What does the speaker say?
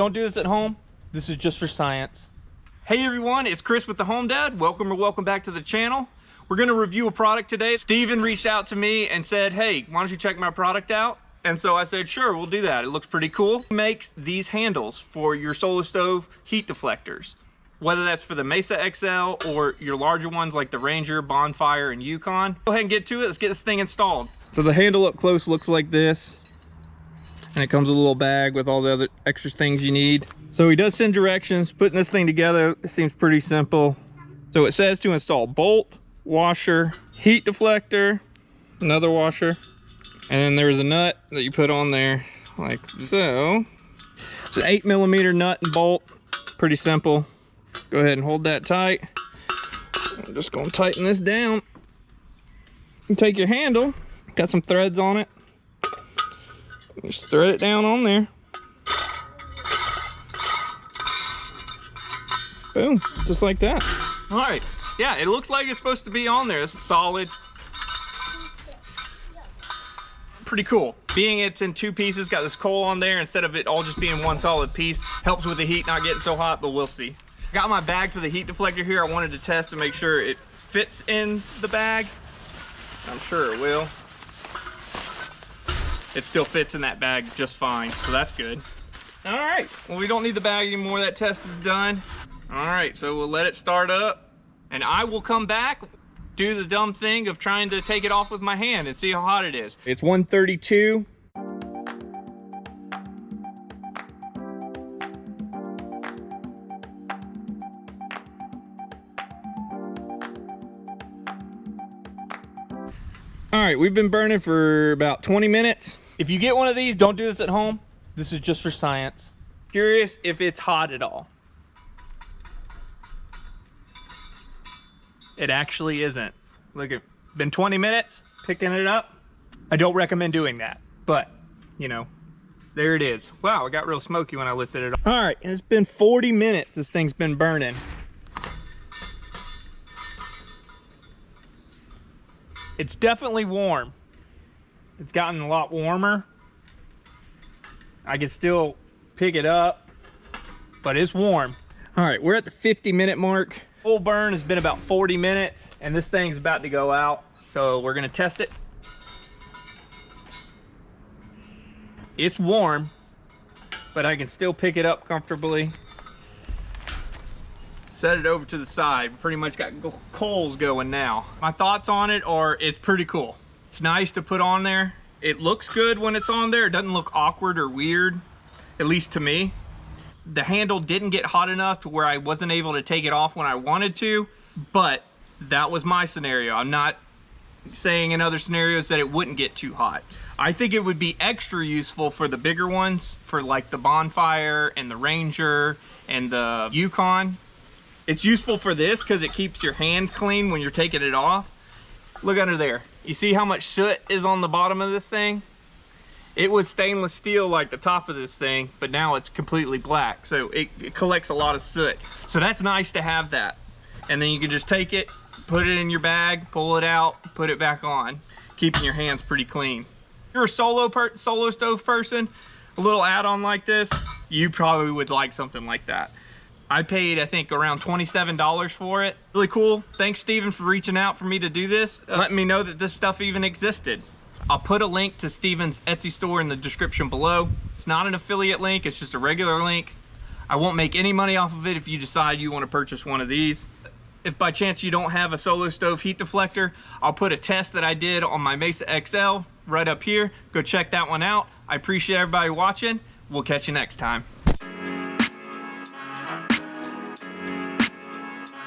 Don't do this at home. This is just for science. Hey everyone, it's Chris with the Home Dad. Welcome back to the channel. We're gonna review a product today. Steven reached out to me and said, hey, why don't you check my product out? And so I said, sure, we'll do that. It looks pretty cool. He makes these handles for your Solo Stove heat deflectors. Whether that's for the Mesa XL or your larger ones like the Ranger, Bonfire, and Yukon. Go ahead and get to it. Let's get this thing installed. So the handle up close looks like this. And it comes with a little bag with all the other extra things you need. So he does send directions. Putting this thing together, it seems pretty simple. So it says to install bolt, washer, heat deflector, another washer, and then there's a nut that you put on there like so. It's an 8mm nut and bolt. Pretty simple. Go ahead and hold that tight. I'm just gonna tighten this down. You take your handle, got some threads on it. Just thread it down on there. Boom, just like that. All right, yeah, it looks like it's supposed to be on there. This is solid. Pretty cool. Being it's in two pieces, got this coil on there instead of it all just being one solid piece. Helps with the heat not getting so hot, but we'll see. Got my bag for the heat deflector here. I wanted to test to make sure it fits in the bag. I'm sure it will. It still fits in that bag just fine, so that's good. All right, well, we don't need the bag anymore. That test is done. All right, so we'll let it start up, and I will come back, do the dumb thing of trying to take it off with my hand and see how hot it is. It's 132. All right, we've been burning for about 20 minutes. If you get one of these, don't do this at home. This is just for science. Curious if it's hot at all. It actually isn't. Look, it's been 20 minutes picking it up. I don't recommend doing that, but you know, there it is. Wow, it got real smoky when I lifted it up. All right, and it's been 40 minutes this thing's been burning. It's definitely warm. It's gotten a lot warmer. I can still pick it up, but it's warm. All right, we're at the 50-minute mark. Full burn has been about 40 minutes, and this thing's about to go out. So we're gonna test it. It's warm, but I can still pick it up comfortably. Set it over to the side. Pretty much got coals going now. My thoughts on it are it's pretty cool. It's nice to put on there. It looks good when it's on there. It doesn't look awkward or weird, at least to me. The handle didn't get hot enough to where I wasn't able to take it off when I wanted to, but that was my scenario. I'm not saying in other scenarios that it wouldn't get too hot. I think it would be extra useful for the bigger ones, for like the Bonfire and the Ranger and the Yukon. It's useful for this because it keeps your hand clean when you're taking it off. Look under there. You see how much soot is on the bottom of this thing? It was stainless steel like the top of this thing, but now it's completely black. So it collects a lot of soot. So that's nice to have that. And then you can just take it, put it in your bag, pull it out, put it back on, keeping your hands pretty clean. If you're a solo stove person, a little add-on like this, you probably would like something like that. I paid, I think, around $27 for it. Really cool. Thanks, Steven, for reaching out for me to do this. Letting me know that this stuff even existed. I'll put a link to Steven's Etsy store in the description below. It's not an affiliate link, it's just a regular link. I won't make any money off of it if you decide you want to purchase one of these. If by chance you don't have a Solo Stove heat deflector, I'll put a test that I did on my Mesa XL right up here. Go check that one out. I appreciate everybody watching. We'll catch you next time.